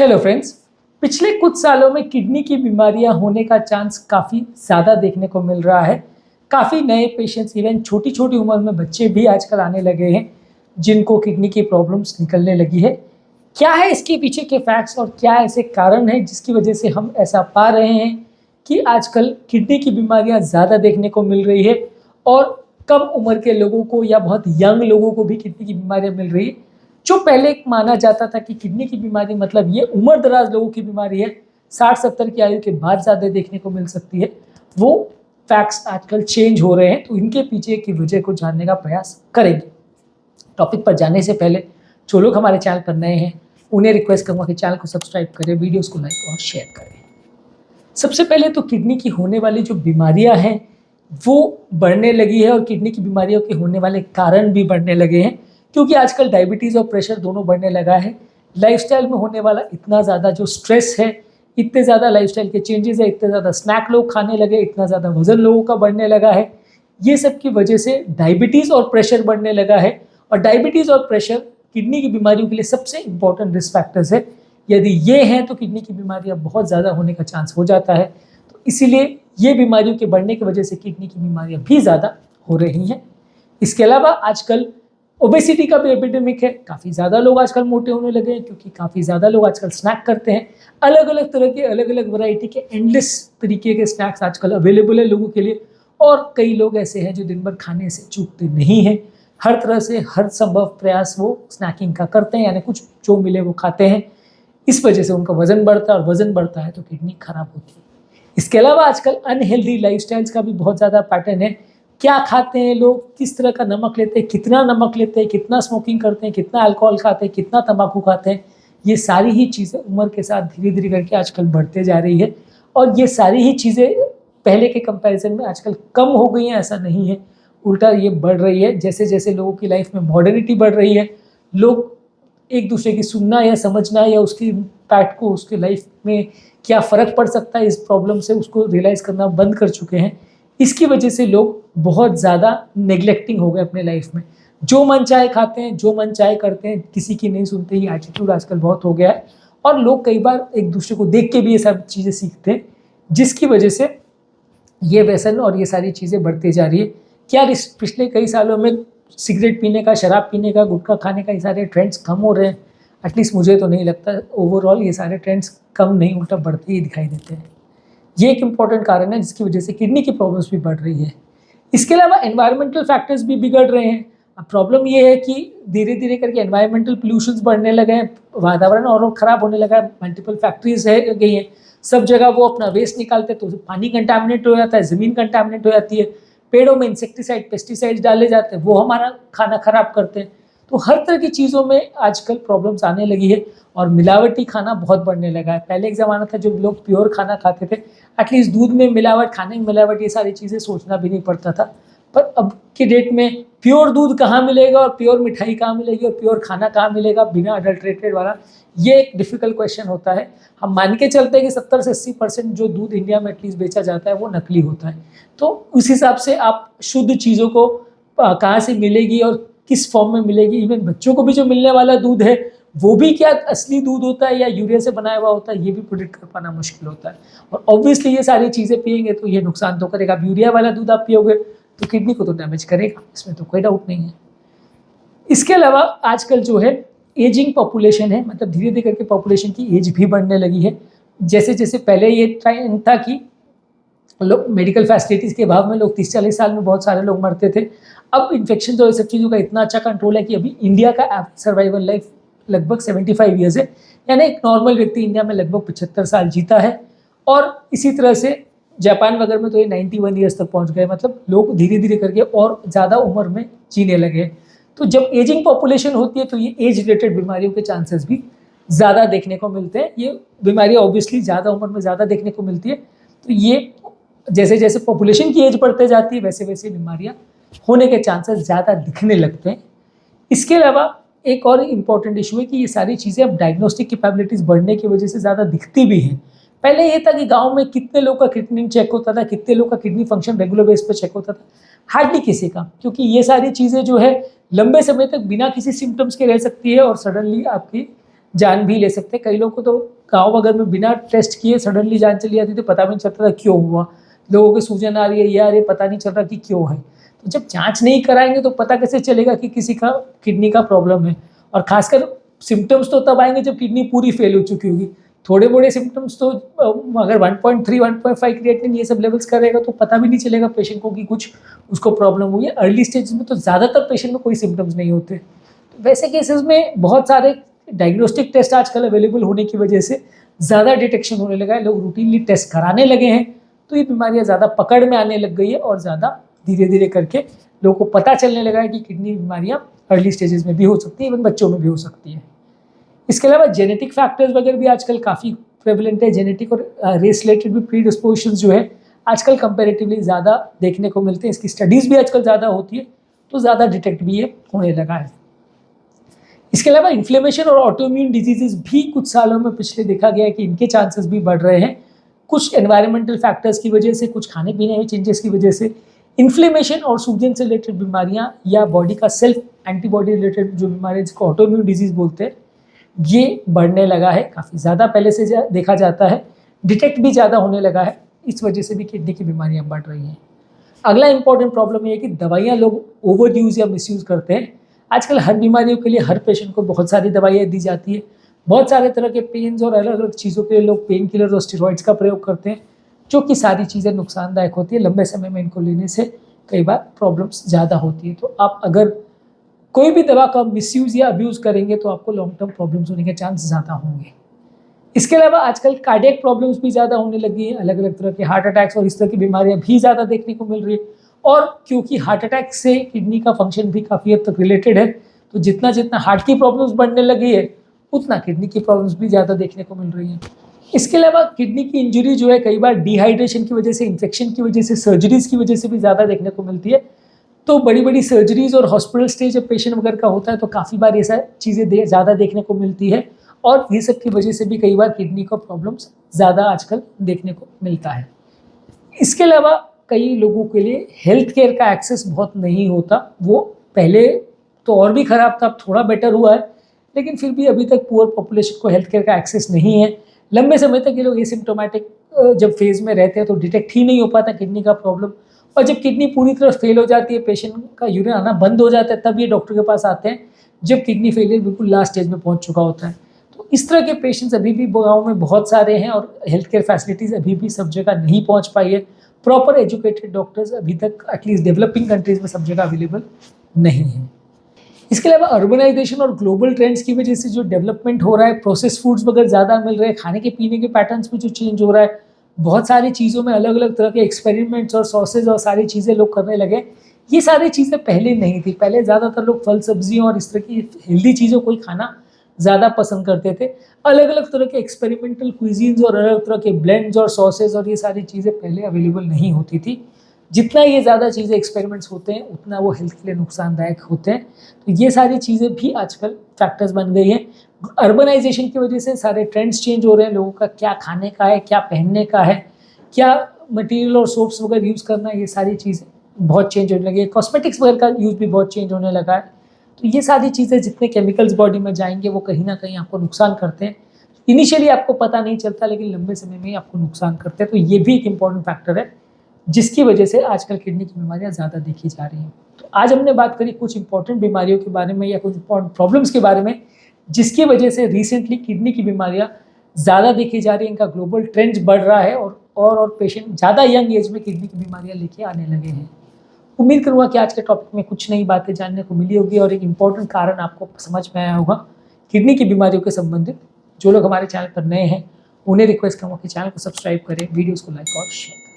Hello friends. पिछले कुछ सालों में किडनी की बीमारियां होने का चांस काफ़ी ज़्यादा देखने को मिल रहा है। काफ़ी नए पेशेंट्स, इवन छोटी छोटी उम्र में बच्चे भी आजकल आने लगे हैं जिनको किडनी की प्रॉब्लम्स निकलने लगी है। क्या है इसके पीछे के फैक्ट्स और क्या ऐसे कारण हैं जिसकी वजह से हम ऐसा पा रहे हैं कि आजकल किडनी की बीमारियां ज़्यादा देखने को मिल रही है और कम उम्र के लोगों को या बहुत यंग लोगों को भी किडनी की बीमारियां मिल रही है। जो पहले एक माना जाता था कि किडनी की बीमारी मतलब ये उम्र दराज लोगों की बीमारी है, 60-70 की आयु के बाद ज़्यादा देखने को मिल सकती है, वो फैक्ट्स आजकल चेंज हो रहे हैं। तो इनके पीछे की वजह को जानने का प्रयास करेंगे। टॉपिक पर जाने से पहले जो लोग हमारे चैनल पर नए हैं उन्हें रिक्वेस्ट करूँगा कि चैनल को सब्सक्राइब करें, वीडियोज़ को लाइक और शेयर करें। सबसे पहले तो किडनी की होने वाली जो बीमारियां हैं वो बढ़ने लगी है और किडनी की बीमारियों के होने वाले कारण भी बढ़ने लगे हैं, क्योंकि आजकल डायबिटीज़ और प्रेशर दोनों बढ़ने लगा है। लाइफस्टाइल में होने वाला इतना ज़्यादा जो स्ट्रेस है, इतने ज़्यादा लाइफस्टाइल के चेंजेस है, इतने ज़्यादा स्नैक लोग खाने लगे, इतना ज़्यादा वजन लोगों का बढ़ने लगा है, ये सब की वजह से डायबिटीज़ और प्रेशर बढ़ने लगा है। और डायबिटीज़ और प्रेशर किडनी की बीमारियों के लिए सबसे इंपॉर्टेंट रिस्क फैक्टर्स है। यदि ये हैं तो किडनी की बीमारियां बहुत ज़्यादा होने का चांस हो जाता है। तो इसीलिए ये बीमारियों के बढ़ने की वजह से किडनी की बीमारियां भी ज़्यादा हो रही हैं। इसके अलावा आजकल ओबेसिटी का भी एपिडेमिक है। काफ़ी ज़्यादा लोग आजकल मोटे होने लगे हैं क्योंकि काफ़ी ज़्यादा लोग आजकल स्नैक करते हैं। अलग अलग तरह के, अलग अलग वैरायटी के, एंडलेस तरीके के स्नैक्स आजकल अवेलेबल है लोगों के लिए। और कई लोग ऐसे हैं जो दिन भर खाने से चूकते नहीं हैं। हर तरह से हर संभव प्रयास वो स्नैकिंग का करते हैं, यानी कुछ जो मिले वो खाते हैं। इस वजह से उनका वजन बढ़ता है और वजन बढ़ता है तो किडनी खराब होती है। इसके अलावा आजकल अनहेल्दी लाइफस्टाइल्स का भी बहुत ज़्यादा पैटर्न है। क्या खाते हैं लोग, किस तरह का नमक लेते हैं, कितना नमक लेते हैं, कितना स्मोकिंग करते हैं, कितना अल्कोहल खाते हैं, कितना तंबाकू खाते हैं, ये सारी ही चीज़ें उम्र के साथ धीरे धीरे करके आजकल बढ़ते जा रही है। और ये सारी ही चीज़ें पहले के कंपैरिजन में आजकल कम हो गई हैं, ऐसा नहीं है, उल्टा ये बढ़ रही है। जैसे जैसे लोगों की लाइफ में मॉडर्निटी बढ़ रही है, लोग एक दूसरे की सुनना या समझना या उसकी इम्पैक्ट को, उसके लाइफ में क्या फ़र्क पड़ सकता है इस प्रॉब्लम से, उसको रियलाइज़ करना बंद कर चुके हैं। इसकी वजह से लोग बहुत ज़्यादा नेग्लेक्टिंग हो गए अपने लाइफ में। जो मन चाहे खाते हैं, जो मन चाहे करते हैं, किसी की नहीं सुनते, ये एटीट्यूड आजकल बहुत हो गया है। और लोग कई बार एक दूसरे को देख के भी ये सब चीज़ें सीखते हैं, जिसकी वजह से ये व्यसन और ये सारी चीज़ें बढ़ती जा रही है। क्या पिछले कई सालों में सिगरेट पीने का, शराब पीने का, गुटखा खाने का, ये सारे ट्रेंड्स कम हो रहे हैं? एटलीस्ट मुझे तो नहीं लगता। ओवरऑल ये सारे ट्रेंड्स कम नहीं, उल्टा बढ़ते ही दिखाई देते हैं। ये एक इम्पॉर्टेंट कारण है जिसकी वजह से किडनी की प्रॉब्लम्स भी बढ़ रही है। इसके अलावा एनवायरमेंटल फैक्टर्स भी बिगड़ रहे हैं। अब प्रॉब्लम ये है कि धीरे धीरे करके एनवायरमेंटल पोल्यूशंस बढ़ने लगे हैं, वातावरण और खराब होने लगा है। मल्टीपल फैक्ट्रीज है गई हैं, सब जगह वो अपना वेस्ट निकालते हैं तो पानी कंटामिनेट हो जाता है, ज़मीन कंटामिनेट हो जाती है। पेड़ों में इंसेक्टिसाइड, पेस्टिसाइड्स डाले जाते हैं, वो हमारा खाना खराब करते हैं। तो हर तरह की चीज़ों में आजकल प्रॉब्लम्स आने लगी है और मिलावटी खाना बहुत बढ़ने लगा है। पहले एक ज़माना था जब लोग प्योर खाना खाते थे, एटलीस्ट दूध में मिलावट, खाने में मिलावट, ये सारी चीज़ें सोचना भी नहीं पड़ता था। पर अब के डेट में प्योर दूध कहाँ मिलेगा और प्योर मिठाई कहाँ मिलेगी और प्योर खाना कहाँ मिलेगा बिना अडल्ट्रेटेड वाला, ये एक डिफ़िकल्ट क्वेश्चन होता है। हम मान के चलते हैं कि 70 से 80% जो दूध इंडिया में एटलीस्ट बेचा जाता है वो नकली होता है। तो उस हिसाब से आप शुद्ध चीज़ों को कहाँ से मिलेगी और किस फॉर्म में मिलेगी, इवन बच्चों को भी जो मिलने वाला दूध है वो भी क्या असली दूध होता है या यूरिया से बनाया हुआ होता है, ये भी प्रोडिक्ट कर पाना मुश्किल होता है। और ऑब्वियसली ये सारी चीज़ें पिएंगे तो ये नुकसान तो करेगा। अब यूरिया वाला दूध आप पियोगे तो किडनी को तो डैमेज करेगा, इसमें तो कोई डाउट नहीं है। इसके अलावा आजकल जो है एजिंग पॉपुलेशन है, मतलब धीरे धीरे करके पॉपुलेशन की एज भी बढ़ने लगी है। जैसे जैसे पहले ये टाइम था कि लोग मेडिकल फैसिलिटीज़ के अभाव में लोग 30-40 साल में बहुत सारे लोग मरते थे। अब इन्फेक्शन और सब चीज़ों का इतना अच्छा कंट्रोल है कि अभी इंडिया का एवरेज सर्वाइवल लाइफ लगभग 75 ईयर्स है, यानी एक नॉर्मल व्यक्ति इंडिया में लगभग 75 साल जीता है। और इसी तरह से जापान वगैरह में तो ये 91 ईयर्स तक पहुंच गए, मतलब लोग धीरे धीरे करके और ज़्यादा उम्र में जीने लगे। तो जब एजिंग पॉपुलेशन होती है तो ये एज रिलेटेड बीमारियों के चांसेस भी ज़्यादा देखने को मिलते हैं। ये बीमारियाँ ऑब्वियसली ज़्यादा उम्र में ज़्यादा देखने को मिलती है। तो ये जैसे जैसे पॉपुलेशन की एज बढ़ते जाती है वैसे वैसे बीमारियाँ होने के चांसेस ज़्यादा दिखने लगते हैं। इसके अलावा एक और इम्पॉर्टेंट इशू है कि ये सारी चीज़ें अब डायग्नोस्टिक कैपेबिलिटीज़ बढ़ने की वजह से ज़्यादा दिखती भी हैं। पहले ये था कि गांव में कितने लोग का किडनी चेक होता था, कितने लोग का किडनी फंक्शन रेगुलर बेस पर चेक होता था, हार्डली किसी का, क्योंकि ये सारी चीज़ें जो है लंबे समय तक बिना किसी सिम्टम्स के रह सकती है और सडनली आपकी जान भी ले सकते हैं। कई लोगों को तो गाँव वगैरह में बिना टेस्ट किए सडनली जान चली जाती थी, पता भी नहीं चलता था क्यों हुआ। लोगों की सूजन आ रही है, ये आ रही है, पता नहीं चल रहा कि क्यों है। तो जब जांच नहीं कराएंगे तो पता कैसे चलेगा कि किसी का किडनी का प्रॉब्लम है। और खासकर सिम्टम्स तो तब आएंगे जब किडनी पूरी फेल हो चुकी होगी। थोड़े बड़े सिम्टम्स तो अगर 1.3 1.5 क्रिएटिनिन ये सब लेवल्स करेगा तो पता भी नहीं चलेगा पेशेंट को कि कुछ उसको प्रॉब्लम हुई है। अर्ली स्टेज में तो ज़्यादातर पेशेंट में कोई सिम्टम्स नहीं होते। तो वैसे केसेस में बहुत सारे डायग्नोस्टिक टेस्ट आजकल अवेलेबल होने की वजह से ज़्यादा डिटेक्शन होने लगा है, लोग रूटीनली टेस्ट कराने लगे हैं, तो ये बीमारियां ज़्यादा पकड़ में आने लग गई है और ज़्यादा धीरे धीरे करके लोगों को पता चलने लगा है कि किडनी बीमारियां अर्ली स्टेजेस में भी हो सकती है, इवन बच्चों में भी हो सकती है। इसके अलावा जेनेटिक फैक्टर्स वगैरह भी आजकल काफ़ी प्रेवलेंट है। जेनेटिक और रेस रिलेटेड भी प्रीडिस्पोजिशंस जो है आजकल कंपैरेटिवली ज़्यादा देखने को मिलते हैं। इसकी स्टडीज़ भी आजकल ज़्यादा होती है, तो ज़्यादा डिटेक्ट भी ये होने लगा है। इसके अलावा इन्फ्लेमेशन और ऑटोइम्यून डिजीजेस भी कुछ सालों में पिछले देखा गया है कि इनके चांसेस भी बढ़ रहे हैं। कुछ एनवायरमेंटल फैक्टर्स की वजह से, कुछ खाने पीने में चेंजेस की वजह से इन्फ्लेमेशन और सूजन से रिलेटेड बीमारियां या बॉडी का सेल्फ एंटीबॉडी रिलेटेड जो बीमारियां जिसको ऑटोइम्यून डिजीज बोलते हैं, ये बढ़ने लगा है। काफ़ी ज़्यादा पहले से देखा जाता है, डिटेक्ट भी ज़्यादा होने लगा है। इस वजह से भी किडनी की बीमारियां बढ़ रही हैं। अगला इंपॉर्टेंट प्रॉब्लम ये है कि दवाइयाँ लोग ओवर यूज़ या मिसयूज़ करते हैं। आजकल हर बीमारियों के लिए हर पेशेंट को बहुत सारी दवाइयाँ दी जाती है। बहुत सारे तरह के पेन्स और अलग अलग चीज़ों के लिए लोग पेन किलर और स्टेरॉइड्स का प्रयोग करते हैं, जो कि सारी चीज़ें नुकसानदायक होती है। लंबे समय में इनको लेने से कई बार प्रॉब्लम्स ज़्यादा होती है। तो आप अगर कोई भी दवा का मिसयूज़ या अब्यूज़ करेंगे तो आपको लॉन्ग टर्म प्रॉब्लम्स होने के चांस ज़्यादा होंगे। इसके अलावा आजकल कार्डियक प्रॉब्लम्स भी ज़्यादा होने लगी हैं। अलग अलग तरह के हार्ट अटैक्स और इस तरह की बीमारियां भी ज़्यादा देखने को मिल रही है। और क्योंकि हार्ट अटैक से किडनी का फंक्शन भी काफ़ी हद तक रिलेटेड है, तो जितना जितना हार्ट की प्रॉब्लम्स बढ़ने लगी है उतना किडनी की प्रॉब्लम्स भी ज़्यादा देखने को मिल रही हैं। इसके अलावा किडनी की इंजरी जो है कई बार डिहाइड्रेशन की वजह से, इन्फेक्शन की वजह से, सर्जरीज की वजह से भी ज़्यादा देखने को मिलती है। तो बड़ी बड़ी सर्जरीज और हॉस्पिटल स्टे जब पेशेंट वगैरह का होता है तो काफ़ी बार ये सब चीज़ें ज़्यादा देखने को मिलती है। और ये सब की वजह से भी कई बार किडनी का प्रॉब्लम्स ज़्यादा आजकल देखने को मिलता है। इसके अलावा कई लोगों के लिए हेल्थ केयर का एक्सेस बहुत नहीं होता। वो पहले तो और भी ख़राब था, अब थोड़ा बेटर हुआ है, लेकिन फिर भी अभी तक पुअर पॉपुलेशन को हेल्थ केयर का एक्सेस नहीं है। लंबे समय तक ये लोग एसिम्प्टोमेटिक जब फेज़ में रहते हैं तो डिटेक्ट ही नहीं हो पाता किडनी का प्रॉब्लम। और जब किडनी पूरी तरह फेल हो जाती है, पेशेंट का यूरिन आना बंद हो जाता है, तब ये डॉक्टर के पास आते हैं जब किडनी फेलियर बिल्कुल लास्ट स्टेज में पहुँच चुका होता है। तो इस तरह के पेशेंट्स अभी भी गाँव में बहुत सारे हैं और हेल्थ केयर फैसिलिटीज़ अभी भी सब जगह नहीं पहुँच पाई है। प्रॉपर एजुकेटेड डॉक्टर्स अभी तक एटलीस्ट डेवलपिंग कंट्रीज़ में सब जगह अवेलेबल नहीं है। इसके अलावा अर्बनाइजेशन और ग्लोबल ट्रेंड्स की वजह से जो डेवलपमेंट हो रहा है, प्रोसेस फूड्स वगैरह ज़्यादा मिल रहे हैं, खाने के पीने के पैटर्न्स में जो चेंज हो रहा है, बहुत सारी चीज़ों में अलग अलग तरह के एक्सपेरिमेंट्स और सॉसेज और सारी चीज़ें लोग करने लगे। ये सारी चीज़ें पहले नहीं थी। पहले ज़्यादातर लोग फल सब्जियों और इस तरह की हेल्दी चीज़ों को ही खाना ज़्यादा पसंद करते थे। अलग अलग तरह के एक्सपेरिमेंटल क्विजीन्स और अलग तरह के ब्लेंड्स और सॉसेज और ये सारी चीज़ें पहले अवेलेबल नहीं होती थी। जितना ये ज़्यादा चीज़ें एक्सपेरिमेंट्स होते हैं उतना वो हेल्थ के लिए नुकसानदायक होते हैं। तो ये सारी चीज़ें भी आजकल फैक्टर्स बन गई हैं। अर्बनाइजेशन की वजह से सारे ट्रेंड्स चेंज हो रहे हैं, लोगों का क्या खाने का है, क्या पहनने का है, क्या मटेरियल और सोप्स वगैरह यूज़ करना है, ये सारी चीज़ें बहुत चेंज होने लगी है। कॉस्मेटिक्स वगैरह का यूज़ भी बहुत चेंज होने लगा है। तो ये सारी चीज़ें जितने केमिकल्स बॉडी में जाएंगे वो कहीं ना कहीं आपको नुकसान करते हैं। इनिशियली आपको पता नहीं चलता, लेकिन लंबे समय में आपको नुकसान करते हैं। तो ये भी एक इम्पॉर्टेंट फैक्टर है जिसकी वजह से आजकल किडनी की बीमारियां ज़्यादा देखी जा रही हैं। तो आज हमने बात करी कुछ इंपॉर्टेंट बीमारियों के बारे में या कुछ इंपॉर्टेंट प्रॉब्लम्स के बारे में जिसकी वजह से रिसेंटली किडनी की बीमारियां ज़्यादा देखी जा रही हैं। इनका ग्लोबल ट्रेंड बढ़ रहा है और पेशेंट ज़्यादा यंग एज में किडनी की बीमारियां लेके आने लगे हैं। उम्मीद करूँगा कि आज के टॉपिक में कुछ नई बातें जानने को मिली होगी और एक इम्पॉर्टेंट कारण आपको समझ में आया होगा किडनी की बीमारियों के संबंधित। जो लोग हमारे चैनल पर नए हैं उन्हें रिक्वेस्ट करूँगा कि चैनल को सब्सक्राइब करें, वीडियोज़ को लाइक और शेयर करें।